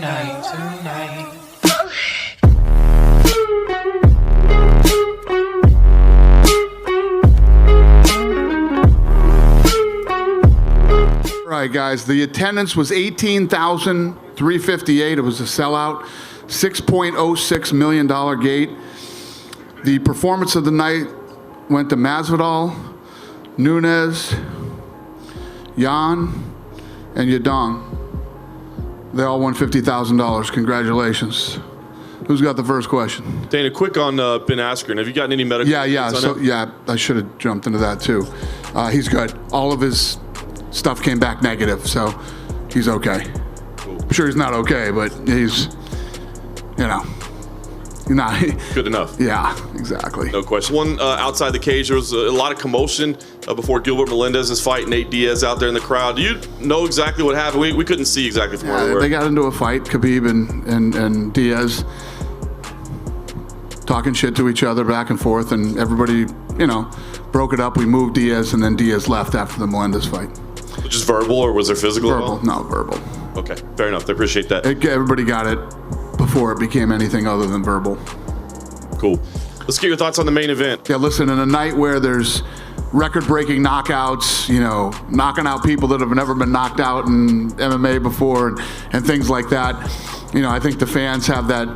tonight. All right, guys, the attendance was 18,358. It was a sellout, $6.06 million gate. The performance of the night went to Masvidal, Nunes, Jan, and Yadong. They all won $50,000. Congratulations. Who's got the first question? Dana, quick on Ben Askren. Have you gotten any medical? Yeah, I should have jumped into that too. He's good. All of his stuff came back negative, so he's okay. Cool. I'm sure he's not okay, but he's, not. Good enough. Yeah, exactly. No question. One outside the cage, there was a lot of commotion before Gilbert Melendez's fight. Nate Diaz out there in the crowd. Do you know exactly what happened? We couldn't see exactly from where we were. They got into a fight, Khabib and Diaz, talking shit to each other back and forth, and everybody, broke it up. We moved Diaz, and then Diaz left after the Melendez fight. Just verbal, or was there physical? Verbal. No, verbal. Okay, fair enough. I appreciate that. Everybody got it before it became anything other than verbal. Cool. Let's get your thoughts on the main event. Yeah, listen, in a night where there's record-breaking knockouts, knocking out people that have never been knocked out in MMA before and things like that, I think the fans have that,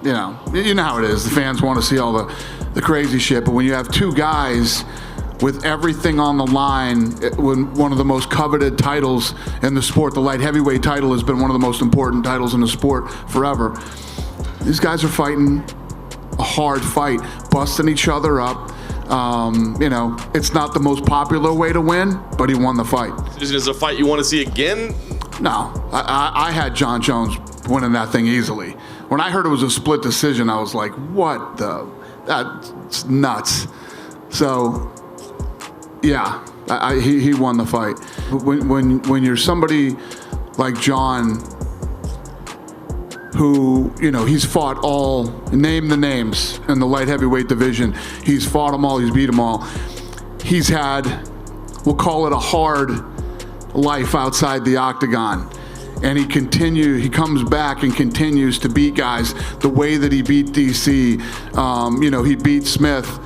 you know how it is. The fans want to see all the crazy shit, but when you have two guys with everything on the line, when one of the most coveted titles in the sport, the light heavyweight title has been one of the most important titles in the sport forever. These guys are fighting a hard fight, busting each other up. It's not the most popular way to win, but he won the fight. Is it a fight you want to see again? No, I had John Jones winning that thing easily. When I heard it was a split decision, I was like, what the, that's nuts. So, yeah, he won the fight. When you're somebody like John, who, he's fought all, name the names in the light heavyweight division. He's fought them all, he's beat them all. He's had, we'll call it a hard life outside the octagon. And he comes back and continues to beat guys the way that he beat DC. He beat Smith.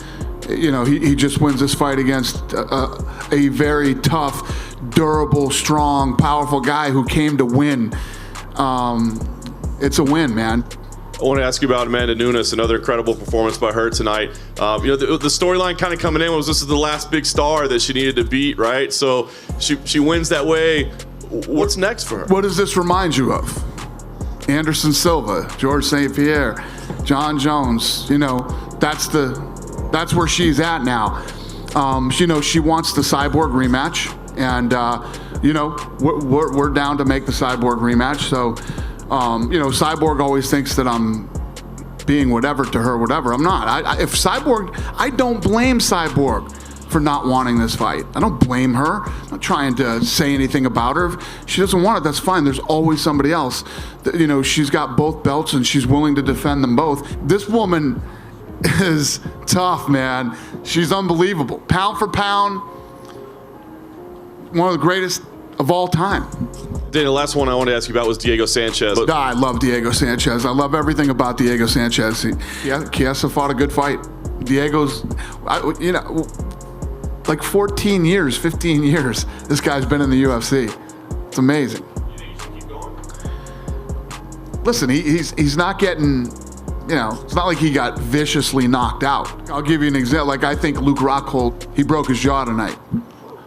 He just wins this fight against a very tough, durable, strong, powerful guy who came to win. It's a win, man. I want to ask you about Amanda Nunes, another incredible performance by her tonight. The storyline kind of coming in was this is the last big star that she needed to beat, right? So she wins that way. What's next for her? What does this remind you of? Anderson Silva, George St. Pierre, John Jones. That's where she's at now. She wants the Cyborg rematch, and we're down to make the Cyborg rematch. So. Cyborg always thinks that I'm being whatever to her, whatever. I'm not. I don't blame Cyborg for not wanting this fight. I don't blame her. I'm not trying to say anything about her. If she doesn't want it, that's fine. There's always somebody else. She's got both belts and she's willing to defend them both. This woman is tough, man. She's unbelievable. Pound for pound, one of the greatest of all time. Dana, the last one I wanted to ask you about was Diego Sanchez. I love Diego Sanchez. I love everything about Diego Sanchez. Chiesa fought a good fight. Diego's, like 14 years, 15 years, this guy's been in the UFC. It's amazing. You think he should keep going? Listen, he's not getting, it's not like he got viciously knocked out. I'll give you an example. Like, I think Luke Rockhold, he broke his jaw tonight.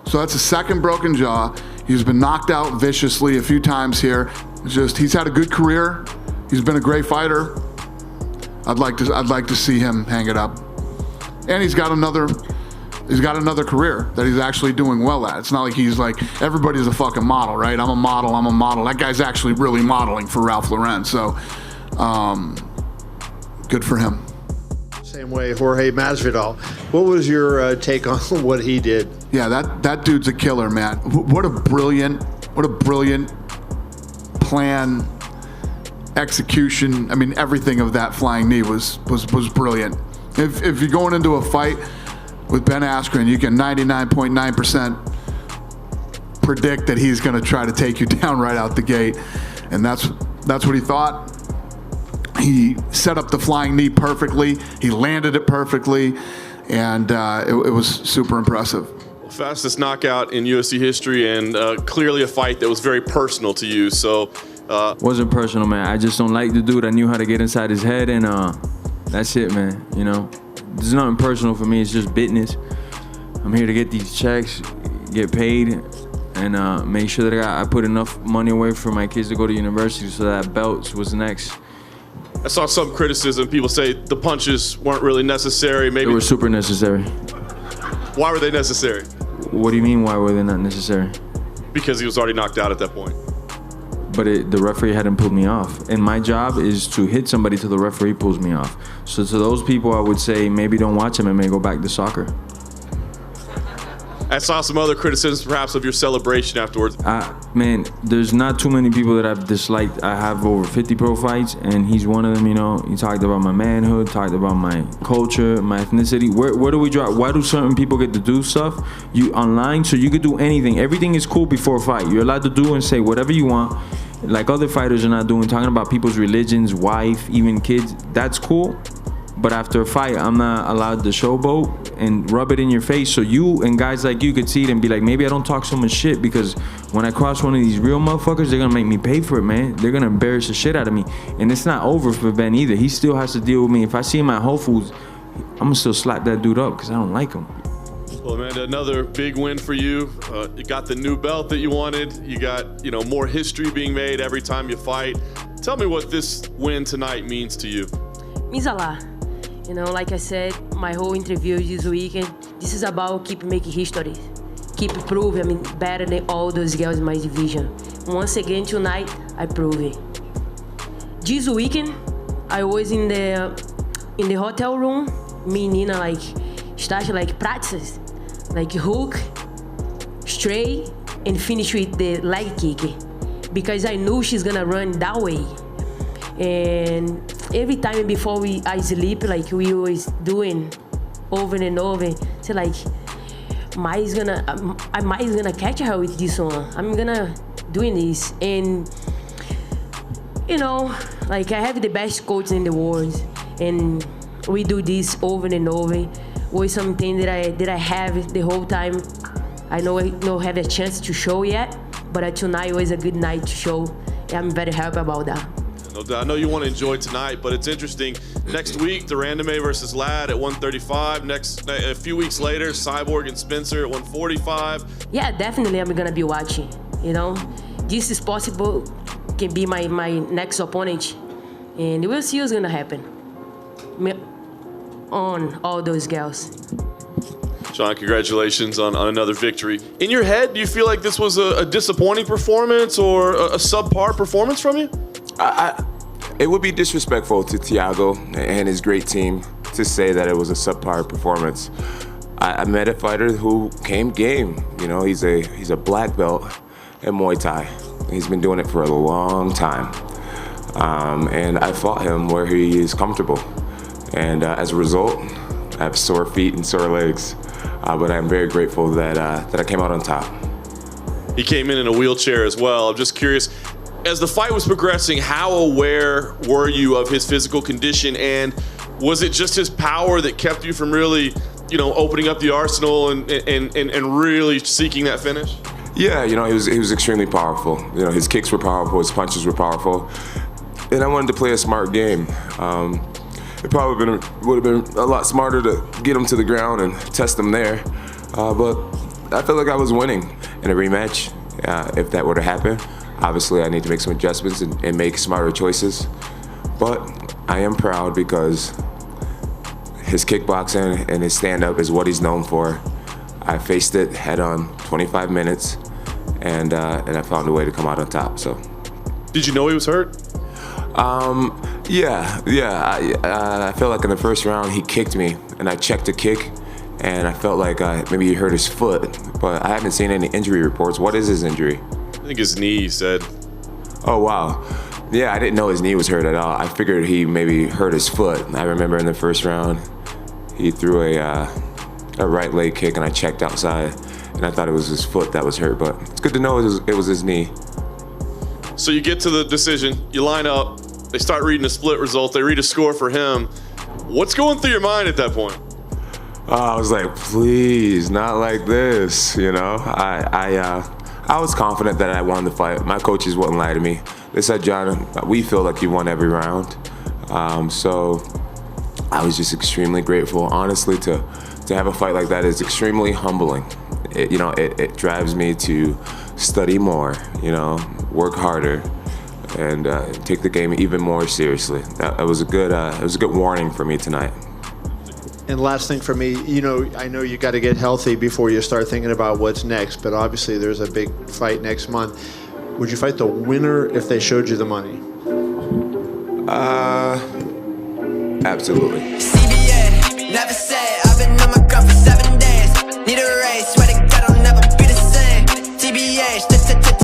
So that's a second broken jaw. He's been knocked out viciously a few times here. He's had a good career. He's been a great fighter. I'd like to see him hang it up. And he's got another career that he's actually doing well at. It's not like he's like, everybody's a fucking model, right? I'm a model. That guy's actually really modeling for Ralph Lauren. So, good for him. Same way, Jorge Masvidal. What was your take on what he did? Yeah, that dude's a killer, man. What a brilliant plan, execution. I mean, everything of that flying knee was brilliant. If you're going into a fight with Ben Askren, you can 99.9% predict that he's going to try to take you down right out the gate, and that's That's what he thought. He set up the flying knee perfectly. He landed it perfectly, and it was super impressive. Fastest knockout in UFC history, and clearly a fight that was very personal to you. So, wasn't personal, man. I just don't like the dude. I knew how to get inside his head, and that's it, man. You know, there's nothing personal for me. It's just business. I'm here to get these checks, get paid, and make sure that I put enough money away for my kids to go to university, so that belts was next. I saw some criticism. People say the punches weren't really necessary. Maybe They were super necessary. Why were they necessary? What do you mean, why were they not necessary? Because he was already knocked out at that point. But the referee hadn't pulled me off. And my job is to hit somebody till the referee pulls me off. So to those people, I would say maybe don't watch MMA, go back to soccer. I saw some other criticisms, perhaps, of your celebration afterwards. Man, there's not too many people that I've disliked. I have over 50 pro fights, and he's one of them, you know. He talked about my manhood, talked about my culture, my ethnicity. Where do we draw? Why do certain people get to do stuff online? So you could do anything. Everything is cool before a fight. You're allowed to do and say whatever you want. Like other fighters are not doing, talking about people's religions, wife, even kids. That's cool. But after a fight, I'm not allowed to showboat and rub it in your face, so you and guys like you could see it and be like, maybe I don't talk so much shit, because when I cross one of these real motherfuckers, they're gonna make me pay for it, man. They're gonna embarrass the shit out of me. And it's not over for Ben either. He still has to deal with me. If I see him at Whole Foods, I'm gonna still slap that dude up because I don't like him. Well, Amanda, another big win for you. You got the new belt that you wanted. You got, more history being made every time you fight. Tell me what this win tonight means to you. Means a lot. Like I said, my whole interview this weekend, this is about keep making history, keep proving I'm better than all those girls in my division. Once again tonight, I prove it. This weekend, I was in the hotel room. Me and Nina started practice, hook, straight, and finish with the leg kick, because I knew she's gonna run that way. And every time before I sleep, we always doing over and over. So Mai's gonna catch her with this one. I'm gonna doing this, and I have the best coach in the world, and we do this over and over. Was something that I have the whole time. I don't have a chance to show yet, but tonight was a good night to show. I'm very happy about that. No doubt. I know you want to enjoy tonight, but it's interesting. Next week, Durandame versus Ladd at 135. A few weeks later, Cyborg and Spencer at 145. Yeah, definitely I'm going to be watching. This is possible, can be my next opponent. And we'll see what's going to happen on all those girls. Sean, congratulations on another victory. In your head, do you feel like this was a disappointing performance or a subpar performance from you? It would be disrespectful to Thiago and his great team to say that it was a subpar performance. I met a fighter who came game. He's a black belt in Muay Thai. He's been doing it for a long time. And I fought him where he is comfortable. And as a result, I have sore feet and sore legs. But I'm very grateful that I came out on top. He came in a wheelchair as well. I'm just curious, as the fight was progressing, how aware were you of his physical condition, and was it just his power that kept you from really, opening up the arsenal and really seeking that finish? Yeah, he was extremely powerful. His kicks were powerful, his punches were powerful, and I wanted to play a smart game. It probably would have been a lot smarter to get him to the ground and test him there, but I felt like I was winning in a rematch. If that were to happen, obviously I need to make some adjustments and make smarter choices, but I am proud because his kickboxing and his stand-up is what he's known for. I faced it head-on, 25 minutes, and I found a way to come out on top. So, did you know he was hurt? Yeah. I felt like in the first round he kicked me, and I checked the kick, and I felt like maybe he hurt his foot, but I haven't seen any injury reports. What is his injury? I think his knee, he said. Oh, wow. Yeah, I didn't know his knee was hurt at all. I figured he maybe hurt his foot. I remember in the first round, he threw a right leg kick, and I checked outside, and I thought it was his foot that was hurt, but it's good to know it was his knee. So you get to the decision, you line up, they start reading a split result, they read a score for him. What's going through your mind at that point? I was like, please, not like this, you know. I was confident that I won the fight. My coaches wouldn't lie to me. They said, John, we feel like you won every round. So I was just extremely grateful. Honestly, to have a fight like that is extremely humbling. It drives me to study more, work harder, and take the game even more seriously. It was a good warning for me tonight. And last thing for me, I know you got to get healthy before you start thinking about what's next, but obviously there's a big fight next month. Would you fight the winner if they showed you the money? Absolutely. CBA, never said, I've been on my grind for 7 days. Need a race.